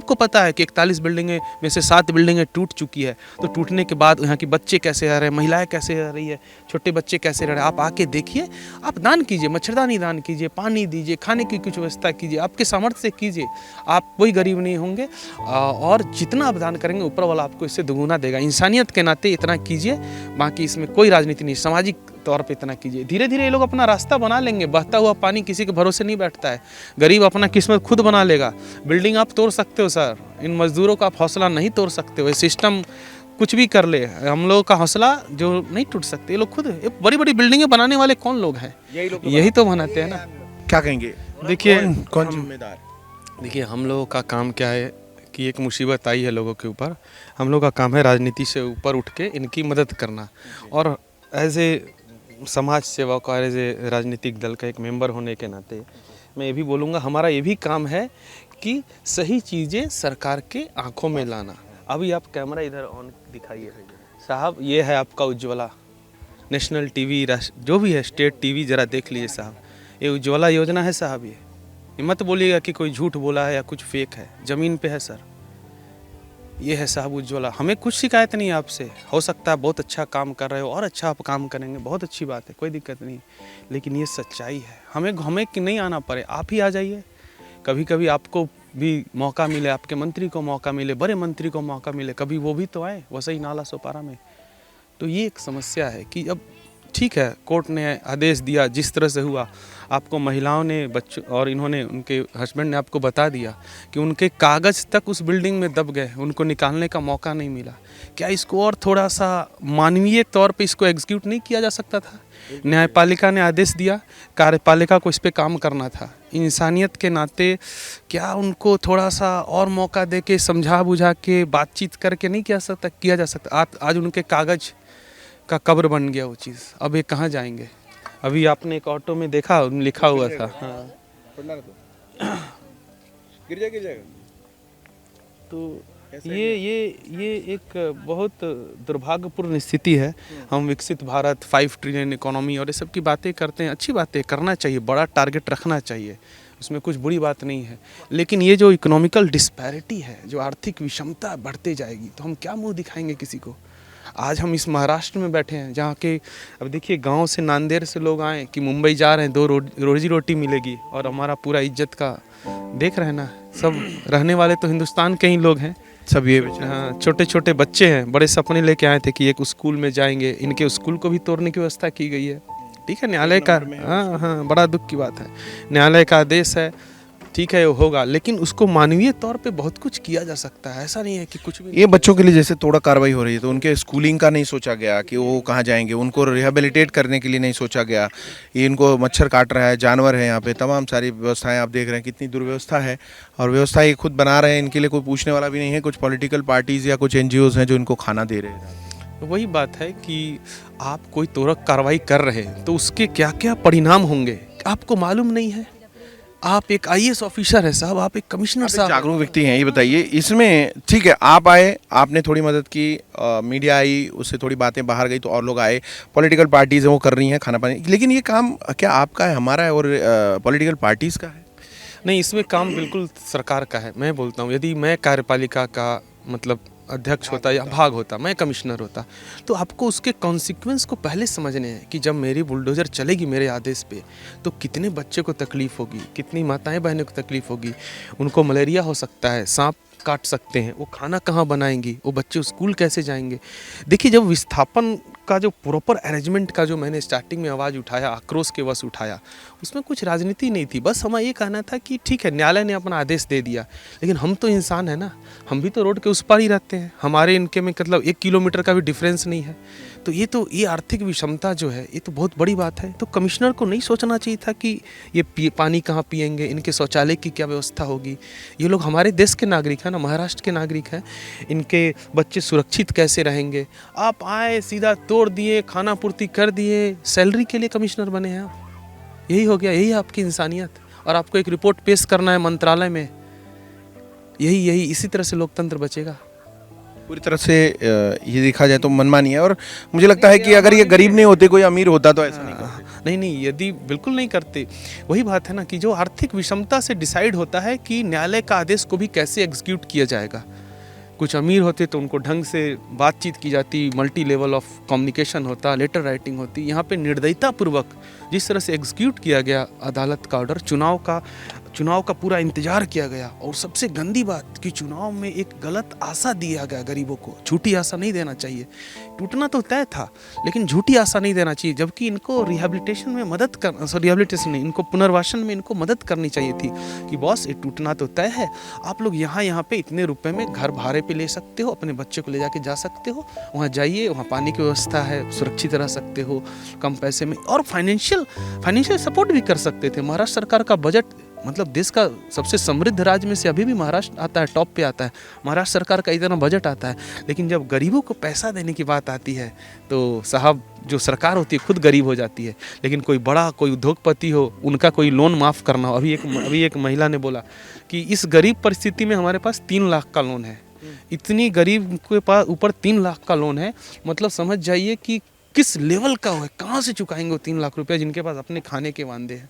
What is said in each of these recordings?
सबको पता है कि 41 बिल्डिंगें में से 7 बिल्डिंगें टूट चुकी है। तो टूटने के बाद यहाँ के बच्चे कैसे रह रहे हैं, महिलाएं कैसे रह रही है, छोटे बच्चे कैसे रह रहे हैं, आप आके देखिए। आप दान कीजिए, मच्छरदानी दान कीजिए, पानी दीजिए, खाने की कुछ व्यवस्था कीजिए, आपके सामर्थ्य से कीजिए। आप कोई गरीब नहीं होंगे, और जितना आप दान करेंगे ऊपर वाला आपको इससे दुगुना देगा। इंसानियत के नाते इतना कीजिए, बाकी इसमें कोई राजनीति नहीं, सामाजिक तौर पे इतना कीजिए। धीरे धीरे ये लोग अपना रास्ता बना लेंगे। बहता हुआ पानी किसी के भरोसे नहीं बैठता है। गरीब अपना किस्मत खुद बना लेगा। बिल्डिंग आप तोड़ सकते हो सर, इन मजदूरों का आप हौसला नहीं तोड़ सकते हो। सिस्टम कुछ भी कर ले, हम लोगों का हौसला जो नहीं टूट सकते। ये लोग खुद बड़ी बड़ी बिल्डिंगें बनाने वाले कौन लोग हैं? यही तो बनाते हैं ना। क्या कहेंगे? देखिए कौन जिम्मेदार? देखिए हम लोगों का काम क्या है कि एक मुसीबत आई है लोगों के ऊपर, हम लोगों का काम है राजनीति से ऊपर उठ के इनकी मदद करना। और एज ए समाज सेवक और एज ए राजनीतिक दल का एक मेंबर होने के नाते मैं ये भी बोलूँगा, हमारा ये भी काम है कि सही चीज़ें सरकार के आंखों में लाना। अभी आप कैमरा इधर ऑन दिखाइए साहब, ये है आपका उज्ज्वला नेशनल टीवी, जो भी है स्टेट टीवी, ज़रा देख लीजिए साहब। ये उज्ज्वला योजना है साहब। ये मत बोलिएगा कि कोई झूठ बोला है या कुछ फेक है, ज़मीन पे है सर। ये है साहब उज्ज्वला। हमें कुछ शिकायत नहीं है आपसे, हो सकता है बहुत अच्छा काम कर रहे हो और अच्छा आप काम करेंगे, बहुत अच्छी बात है, कोई दिक्कत नहीं, लेकिन ये सच्चाई है। हमें कि नहीं आना पड़े, आप ही आ जाइए। कभी कभी आपको भी मौका मिले, आपके मंत्री को मौका मिले, बड़े मंत्री को मौका मिले, कभी वो भी तो आए वसई नाला सोपारा में। तो ये एक समस्या है कि अब ठीक है, कोर्ट ने आदेश दिया, जिस तरह से हुआ, आपको महिलाओं ने, बच्चों और इन्होंने, उनके हस्बैंड ने आपको बता दिया कि उनके कागज़ तक उस बिल्डिंग में दब गए, उनको निकालने का मौका नहीं मिला। क्या इसको और थोड़ा सा मानवीय तौर पे इसको एग्जीक्यूट नहीं किया जा सकता था? न्यायपालिका ने आदेश दिया, कार्यपालिका को इस पे काम करना था। इंसानियत के नाते क्या उनको थोड़ा सा और मौका दे के, समझा बुझा के, बातचीत करके नहीं किया जा सकता? आज उनके कागज़ का कब्र बन गया वो चीज़। अब ये कहाँ जाएंगे? अभी आपने एक ऑटो में देखा, लिखा हुआ था, हाँ, गिर जाएगा। तो ये एक बहुत दुर्भाग्यपूर्ण स्थिति है। हम विकसित भारत, 5 ट्रिलियन इकोनॉमी और ये सब की बातें करते हैं, अच्छी बातें करना चाहिए, बड़ा टारगेट रखना चाहिए, उसमें कुछ बुरी बात नहीं है। लेकिन ये जो इकोनॉमिकल डिस्पैरिटी है, जो आर्थिक विषमता बढ़ते जाएगी, तो हम क्या मुंह दिखाएंगे किसी को? आज हम इस महाराष्ट्र में बैठे हैं, जहाँ के अब देखिए गांव से, नांदेड़ से लोग आए कि मुंबई जा रहे हैं, 2 रोजी रोटी मिलेगी, और हमारा पूरा इज्जत का देख रहे हैं ना। सब रहने वाले तो हिंदुस्तान के ही लोग हैं सब। ये हाँ, छोटे छोटे बच्चे हैं, बड़े सपने लेके आए थे कि एक स्कूल में जाएंगे, इनके स्कूल को भी तोड़ने की व्यवस्था की गई है। ठीक है, न्यायालय का, हाँ, बड़ा दुख की बात है, न्यायालय का आदेश है, ठीक है, वो होगा, लेकिन उसको मानवीय तौर पे बहुत कुछ किया जा सकता है। ऐसा नहीं है कि कुछ भी। ये बच्चों के लिए जैसे थोड़ा कार्रवाई हो रही है, तो उनके स्कूलिंग का नहीं सोचा गया कि वो कहाँ जाएंगे, उनको रिहेबिलिटेट करने के लिए नहीं सोचा गया। ये इनको मच्छर काट रहा है, जानवर है यहाँ पे, तमाम सारी व्यवस्थाएं आप देख रहे हैं, कितनी दुर्व्यवस्था है। और व्यवस्था ये खुद बना रहे हैं, इनके लिए कोई पूछने वाला भी नहीं है। कुछ पॉलिटिकल पार्टीज़ या कुछ NGOs हैं जो इनको खाना दे रहे हैं। वही बात है कि आप कोई त्वरित कार्रवाई कर रहे हैं तो उसके क्या क्या परिणाम होंगे आपको मालूम नहीं है। आप एक IAS ऑफिसर है साहब, आप एक कमिश्नर साहब, जागरूक व्यक्ति हैं, ये बताइए इसमें। ठीक है, आप आए, आपने थोड़ी मदद की, मीडिया आई, उससे थोड़ी बातें बाहर गई, तो और लोग आए, पॉलिटिकल पार्टीज़ हैं वो कर रही हैं खाना पानी, लेकिन ये काम क्या आपका है, हमारा है, और पॉलिटिकल पार्टीज़ का है? नहीं, इसमें काम बिल्कुल सरकार का है। मैं बोलता हूँ, यदि मैं कार्यपालिका का मतलब अध्यक्ष होता या भाग होता, मैं कमिश्नर होता, तो आपको उसके कॉन्सिक्वेंस को पहले समझने हैं कि जब मेरी बुलडोज़र चलेगी मेरे आदेश पे, तो कितने बच्चे को तकलीफ़ होगी, कितनी माताएं बहनों को तकलीफ़ होगी, उनको मलेरिया हो सकता है, सांप काट सकते हैं, वो खाना कहाँ बनाएंगी, वो बच्चे स्कूल कैसे जाएंगे। देखिए, जब विस्थापन का जो प्रॉपर अरेंजमेंट का जो मैंने स्टार्टिंग में आवाज़ उठाया, आक्रोश के वश उठाया, उसमें कुछ राजनीति नहीं थी। बस हमें ये कहना था कि ठीक है, न्यायालय ने अपना आदेश दे दिया, लेकिन हम तो इंसान है ना, हम भी तो रोड के उस पार ही रहते हैं, हमारे इनके में मतलब 1 किलोमीटर का भी डिफरेंस नहीं है। तो ये आर्थिक विषमता जो है, ये तो बहुत बड़ी बात है। तो कमिश्नर को नहीं सोचना चाहिए था कि ये पानी कहाँ पिएंगे, इनके शौचालय की क्या व्यवस्था होगी। ये लोग हमारे देश के नागरिक हैं ना, महाराष्ट्र के नागरिक हैं, इनके बच्चे सुरक्षित कैसे रहेंगे। आप आए, सीधा तोड़ दिए, खाना पूर्ति कर दिए, सैलरी के लिए कमिश्नर बने हैं आप। यही हो गया, यही आपकी इंसानियत। और आपको एक रिपोर्ट पेश करना है मंत्रालय में, यही इसी तरह से लोकतंत्र बचेगा। पूरी तरह से ये देखा जाए तो मनमानी है। और मुझे लगता है कि अगर ये गरीब नहीं होते, कोई अमीर होता, तो ऐसा नहीं करते। नहीं नहीं, यदि बिल्कुल नहीं करते, वही बात है ना कि जो आर्थिक विषमता से डिसाइड होता है कि न्यायालय का आदेश को भी कैसे एग्जीक्यूट किया जाएगा। कुछ अमीर होते तो उनको ढंग से बातचीत की जाती, मल्टी लेवल ऑफ कम्युनिकेशन होता, लेटर राइटिंग होती। यहाँ पे निर्दयतापूर्वक जिस तरह से एग्जीक्यूट किया गया अदालत का ऑर्डर, चुनाव का पूरा इंतजार किया गया, और सबसे गंदी बात कि चुनाव में एक गलत आशा दिया गया गरीबों को। झूठी आशा नहीं देना चाहिए, टूटना तो तय था, लेकिन झूठी आशा नहीं देना चाहिए। जबकि इनको रिहेबिलिटेशन में मदद कर रिहेबिलिटेशन नहीं, इनको पुनर्वासन में इनको मदद करनी चाहिए थी कि बॉस ये टूटना तो तय है, आप लोग यहाँ पे इतने रुपए में घर भाड़े पे ले सकते हो, अपने बच्चे को ले जाके जा सकते हो, वहाँ जाइए, वहाँ पानी की व्यवस्था है, सुरक्षित रह सकते हो कम पैसे में, और फाइनेंशियल सपोर्ट भी कर सकते थे। महाराष्ट्र सरकार का बजट, मतलब देश का सबसे समृद्ध राज्य में से अभी भी महाराष्ट्र आता है, टॉप पे आता है। महाराष्ट्र सरकार का इतना बजट आता है, लेकिन जब गरीबों को पैसा देने की बात आती है तो साहब जो सरकार होती है खुद गरीब हो जाती है। लेकिन कोई बड़ा कोई उद्योगपति हो, उनका कोई लोन माफ़ करना हो। अभी एक महिला ने बोला कि इस गरीब परिस्थिति में हमारे पास 3 लाख का लोन है। इतनी गरीब के पास ऊपर 3 लाख का लोन है, मतलब समझ जाइए कि किस लेवल का है, कहाँ से चुकाएंगे वो 3 लाख रुपया जिनके पास अपने खाने के वांदे हैं।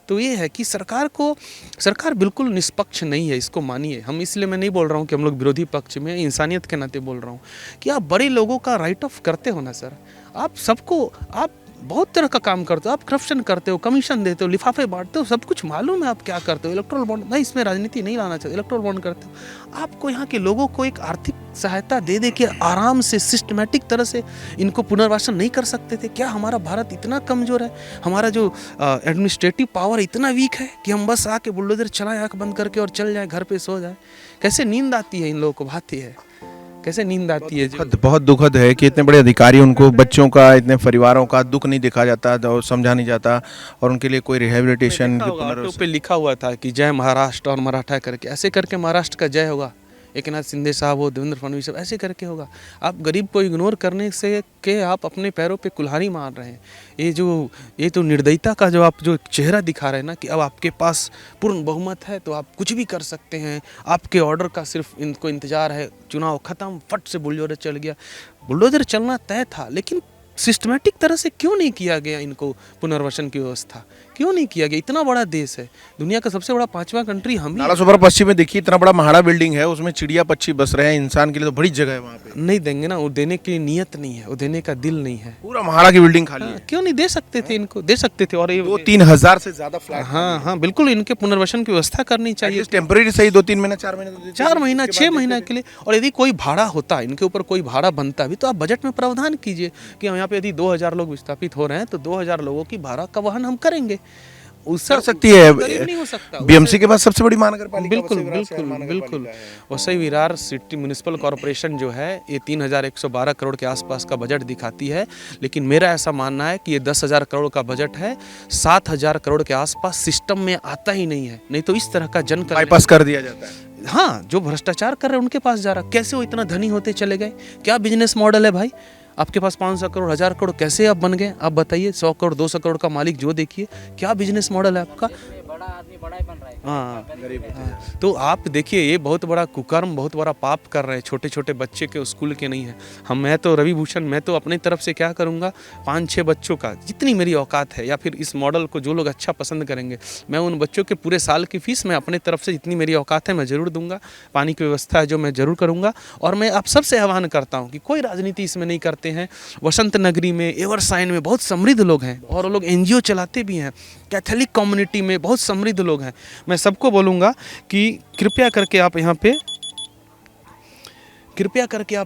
तो ये है कि सरकार बिल्कुल निष्पक्ष नहीं है, इसको मानिए। हम इसलिए मैं नहीं बोल रहा हूँ कि हम लोग विरोधी पक्ष में, इंसानियत के नाते बोल रहा हूँ कि आप बड़े लोगों का राइट ऑफ करते हो ना सर। आप बहुत तरह का काम करते हो, आप करप्शन करते हो, कमीशन देते हो, लिफाफे बांटते हो, सब कुछ मालूम है आप क्या करते हो। इलेक्ट्रल बॉन्ड, मैं इसमें राजनीति नहीं लाना चाहता, इलेक्ट्रल बॉन्ड करते हो। आपको यहाँ के लोगों को एक आर्थिक सहायता दे के आराम से सिस्टमेटिक तरह से इनको पुनर्वासन नहीं कर सकते थे क्या? हमारा भारत इतना कमज़ोर है, हमारा जो एडमिनिस्ट्रेटिव पावर इतना वीक है कि हम बस आके बुलडोजर चलाएं आँख बंद करके और चल जाए, घर पे सो जाए? कैसे नींद आती है इन लोगों को, भाती है कैसे नींद आती है? बहुत दुखद है कि इतने बड़े अधिकारी, उनको बच्चों का, इतने परिवारों का दुख नहीं दिखा जाता और समझा नहीं जाता, और उनके लिए कोई रिहेबिलिटेशन ऑटो पे लिखा हुआ था कि जय महाराष्ट्र और मराठा करके, ऐसे करके महाराष्ट्र का जय होगा। एक नाथ शिंदे साहब हो, देवेंद्र फडणवीस साहब, ऐसे करके होगा। आप गरीब को इग्नोर करने से के आप अपने पैरों पे कुल्हाड़ी मार रहे हैं। ये तो निर्दयता का जो आप जो चेहरा दिखा रहे हैं ना कि अब आपके पास पूर्ण बहुमत है तो आप कुछ भी कर सकते हैं, आपके ऑर्डर का सिर्फ इनको इंतजार है, चुनाव खत्म, फट से बुलडोजर चल गया। बुलडोजर चलना तय था, लेकिन सिस्टमेटिक तरह से क्यों नहीं किया गया इनको पुनर्वासन की व्यवस्था? क्यों नहीं किया गया? इतना बड़ा देश है, दुनिया का सबसे बड़ा 5वां कंट्री हम ही। नाला सोपारा पश्चिम में देखिए, इतना बड़ा महाड़ा बिल्डिंग है, उसमें चिड़िया पक्षी बस रहे हैं, इंसान के लिए तो बड़ी जगह है वहाँ पे। नहीं देंगे ना, वो देने की नीयत नहीं है, वो देने का दिल नहीं है। पूरा महाड़ा की बिल्डिंग खाली है। क्यों नहीं दे सकते थे? इनको दे सकते थे। और ये 2-3 हज़ार से ज्यादा फ्लैट। हाँ, बिल्कुल इनके पुनर्वासन की व्यवस्था करनी चाहिए। टेम्परेरी सही 2-3 महीना, 4 महीने, 4 महीना, 6 महीना के लिए। और यदि कोई भाड़ा होता, इनके ऊपर कोई भाड़ा बनता भी, तो आप बजट में प्रावधान कीजिए कि यहाँ पे यदि 2000 लोग विस्थापित हो रहे हैं तो 2000 लोगों की भाड़ा का वहन हम करेंगे। उससे सकती है, नहीं हो सकता। बीएमसी के पास सबसे बड़ी महानगर पालिका बिल्कुल Vasai Virar city municipal corporation जो है ये 3112 करोड़ के आसपास का बजट दिखाती है, लेकिन मेरा ऐसा मानना है कि ये 10,000 करोड़ का बजट है, 7,000 करोड़ के आसपास सिस्टम में आता ही नहीं है। नहीं तो इस तरह का जन बाईपास कर दिया जाता है। हाँ, जो भ्रष्टाचार कर रहे हैं उनके पास जा रहा। कैसे वो इतना धनी होते चले गए? क्या बिजनेस मॉडल है भाई? आपके पास 500 करोड़, 1000 करोड़ कैसे आप बन गए? आप बताइए। 100 करोड़, 200 करोड़ का मालिक जो देखिए, क्या बिजनेस मॉडल है आपका? बड़ा आदमी बड़ा ही बन रहा है। हाँ, तो आप देखिए, ये बहुत बड़ा कुकर्म, बहुत बड़ा पाप कर रहे हैं। छोटे छोटे बच्चे के स्कूल के नहीं है। मैं तो रवि भूषण, मैं तो अपनी तरफ से क्या करूँगा, 5-6 बच्चों का जितनी मेरी औकात है, या फिर इस मॉडल को जो लोग अच्छा पसंद करेंगे, मैं उन बच्चों के पूरे साल की फीस मैं अपनी तरफ से जितनी मेरी औकात है मैं ज़रूर दूंगा। पानी की व्यवस्था है जो मैं ज़रूर करूँगा। और मैं आप सबसे आह्वान करता हूँ कि कोई राजनीति इसमें नहीं करते हैं। वसंत नगरी में, एवरसाइन में बहुत समृद्ध लोग हैं, और वो लोग NGO चलाते भी हैं। कैथोलिक कम्युनिटी में बहुत समृद्ध लोग हैं। मैं सबको बोलूँगा कि कृपया करके आप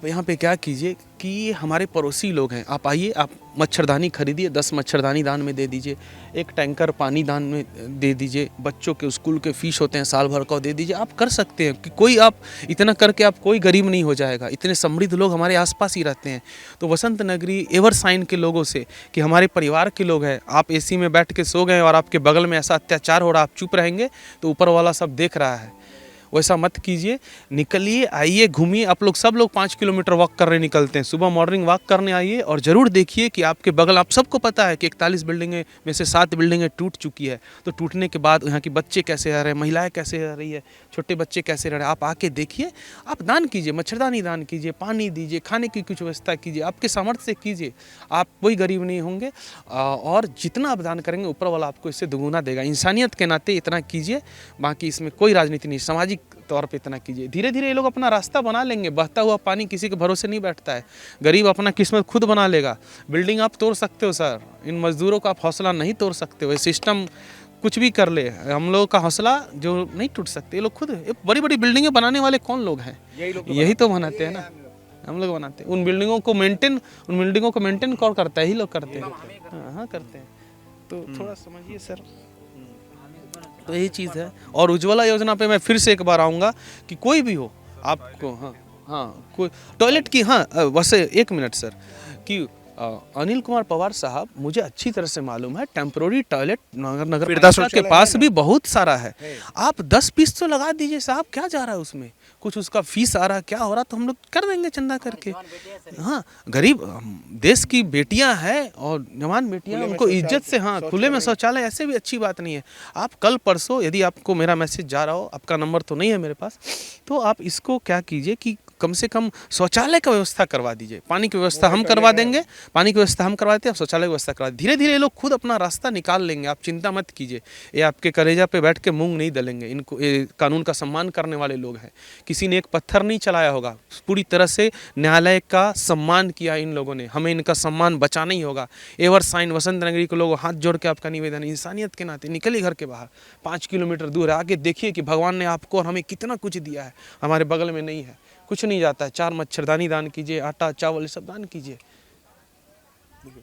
यहाँ पे क्या कीजिए कि ये हमारे पड़ोसी लोग हैं, आप आइए, आप मच्छरदानी खरीदिए, 10 मच्छरदानी दान में दे दीजिए, 1 टैंकर पानी दान में दे दीजिए, बच्चों के स्कूल के फीस होते हैं साल भर का दे दीजिए। आप कर सकते हैं कि कोई आप इतना करके आप कोई गरीब नहीं हो जाएगा। इतने समृद्ध लोग हमारे आसपास ही रहते हैं। तो वसंत नगरी एवरसाइन के लोगों से कि हमारे परिवार के लोग हैं, आप AC में बैठ के सो गए और आपके बगल में ऐसा अत्याचार हो रहा, आप चुप रहेंगे तो ऊपर वाला सब देख रहा है। वैसा मत कीजिए। निकलिए, आइए, घूमिए। आप लोग सब लोग 5 किलोमीटर वॉक करने निकलते हैं, सुबह मॉर्निंग वॉक करने आइए और ज़रूर देखिए कि आपके बगल, आप सबको पता है कि 41 बिल्डिंगें में से 7 बिल्डिंगें टूट चुकी है। तो टूटने के बाद यहाँ की बच्चे कैसे रह रहे हैं, महिलाएं कैसे रह रही है, छोटे बच्चे कैसे रह रहे हैं, आप आके देखिए। आप दान कीजिए, मच्छरदानी दान कीजिए, पानी दीजिए, खाने की कुछ व्यवस्था कीजिए, आपके सामर्थ्य से कीजिए। आप कोई गरीब नहीं होंगे और जितना आप दान करेंगे ऊपर वाला आपको इससे दुगुना देगा। इंसानियत के नाते इतना कीजिए, बाकी इसमें कोई राजनीति नहीं, सामाजिक तौर पे इतना कीजिए। धीरे धीरे ये लोग अपना रास्ता बना लेंगे। बहता हुआ पानी किसी के भरोसे नहीं बैठता है। गरीब अपना किस्मत खुद बना लेगा। बिल्डिंग आप तोड़ सकते हो सर, इन मजदूरों का आप हौसला नहीं तोड़ सकते हो। ये सिस्टम कुछ भी कर ले, हम लोगों का हौसला जो नहीं टूट सकते। ये लोग खुद, ये बड़ी बड़ी बिल्डिंगें बनाने वाले कौन लोग हैं? यही तो बनाते हैं ना, हम लोग बनाते हैं। उन बिल्डिंगों को मेंटेन कौन करता है? ही लोग करते हैं। हाँ करते हैं। तो थोड़ा समझिए सर, तो यही चीज़ है। और उज्ज्वला योजना पे मैं फिर से एक बार आऊँगा कि कोई भी हो आपको, हाँ कोई टॉयलेट की, वैसे 1 मिनट सर, कि अनिल कुमार पवार साहब, मुझे अच्छी तरह से मालूम है टेम्प्रोरी टॉयलेट नगर पालिका के पास भी बहुत सारा है। आप 10 पीस तो लगा दीजिए साहब, क्या जा रहा है उसमें? कुछ उसका फीस आ रहा है, क्या हो रहा, तो हम लोग कर देंगे चंदा करके। हाँ, गरीब देश की बेटियां हैं और जवान बेटियां, उनको इज्जत से, हाँ खुले में शौचालय ऐसे भी अच्छी बात नहीं है। आप कल परसों, यदि आपको मेरा मैसेज जा रहा हो, आपका नंबर तो नहीं है मेरे पास, तो आप इसको क्या कीजिए कि कम से कम शौचालय का व्यवस्था करवा दीजिए। पानी की व्यवस्था हम करवा देंगे, पानी की व्यवस्था हम करवा देते हैं, शौचालय की व्यवस्था करवा। धीरे धीरे ये लोग खुद अपना रास्ता निकाल लेंगे, आप चिंता मत कीजिए। ये आपके कलेजा पे बैठ के मूंग नहीं दलेंगे। इनको, ये कानून का सम्मान करने वाले लोग हैं। किसी ने एक पत्थर नहीं चलाया होगा, पूरी तरह से न्यायालय का सम्मान किया इन लोगों ने। हमें इनका सम्मान बचाना ही होगा। एवर साइन वसंत नगरी के लोगों, हाथ जोड़ के आपका निवेदन, इंसानियत के नाते निकलिए घर के बाहर। 5 किलोमीटर दूर है, आगे देखिए कि भगवान ने आपको और हमें कितना कुछ दिया है। हमारे बगल में नहीं है, कुछ नहीं जाता है। 4 मच्छरदानी दान कीजिए, आटा चावल ये सब दान कीजिए,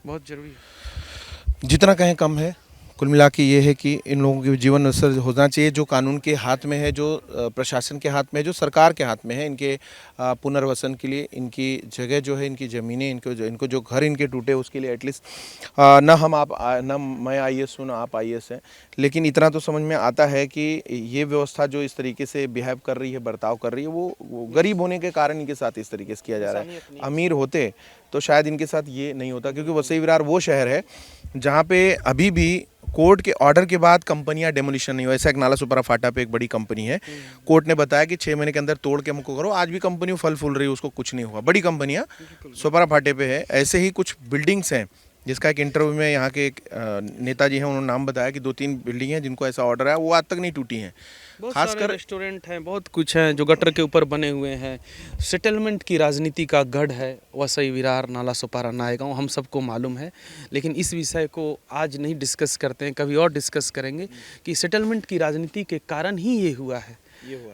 बहुत जरूरी है। जितना कहें कम है। कुल मिला के ये है कि इन लोगों के जीवन अवसर होना चाहिए, जो कानून के हाथ में है, जो प्रशासन के हाथ में है, जो सरकार के हाथ में है। इनके पुनर्वसन के लिए, इनकी जगह जो है, इनकी ज़मीनें, इनको जो घर इनके टूटे उसके लिए एटलीस्ट ना मैं IAS हूँ, ना आप IAS हैं, लेकिन इतना तो समझ में आता है कि ये व्यवस्था जो इस तरीके से बिहेव कर रही है, बर्ताव कर रही है, वो गरीब होने के कारण इनके साथ इस तरीके से किया जा रहा है। अमीर होते तो शायद इनके साथ ये नहीं होता, क्योंकि वसई विरार वो शहर है जहाँ पे अभी भी कोर्ट के ऑर्डर के बाद कंपनियां डेमोलिशन नहीं हो। ऐसा एक नाला सुपरा फाटा पे एक बड़ी कंपनी है, कोर्ट ने बताया कि 6 महीने के अंदर तोड़ के हमको करो। आज भी कंपनी फल फूल रही है, उसको कुछ नहीं हुआ। बड़ी कंपनियां सुपरा फाटे पे है। ऐसे ही कुछ बिल्डिंग्स हैं, जिसका एक इंटरव्यू में यहाँ के एक नेताजी हैं, उन्होंने नाम बताया कि 2-3 बिल्डिंग हैं जिनको ऐसा ऑर्डर है, वो आज तक नहीं टूटी हैं। खासकर रेस्टोरेंट हैं, बहुत कुछ हैं जो गटर के ऊपर बने हुए हैं। सेटलमेंट की राजनीति का गढ़ है वसई विरार, नाला सुपारा, नायगांव, हम सबको मालूम है। लेकिन इस विषय को आज नहीं डिस्कस करते हैं, कभी और डिस्कस करेंगे कि सेटलमेंट की राजनीति के कारण ही ये हुआ है।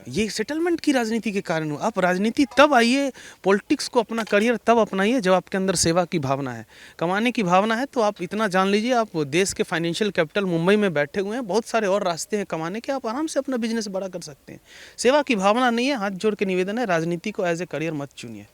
ये सेटलमेंट की राजनीति के कारण हुआ। आप राजनीति तब आइए, पॉलिटिक्स को अपना करियर तब अपनाइए जब आपके अंदर सेवा की भावना है, कमाने की भावना है। तो आप इतना जान लीजिए, आप देश के फाइनेंशियल कैपिटल मुंबई में बैठे हुए हैं, बहुत सारे और रास्ते हैं कमाने के, आप आराम से अपना बिजनेस बड़ा कर सकते हैं। सेवा की भावना नहीं है, हाथ जोड़ के निवेदन है, राजनीति को एज ए करियर मत चुनिए।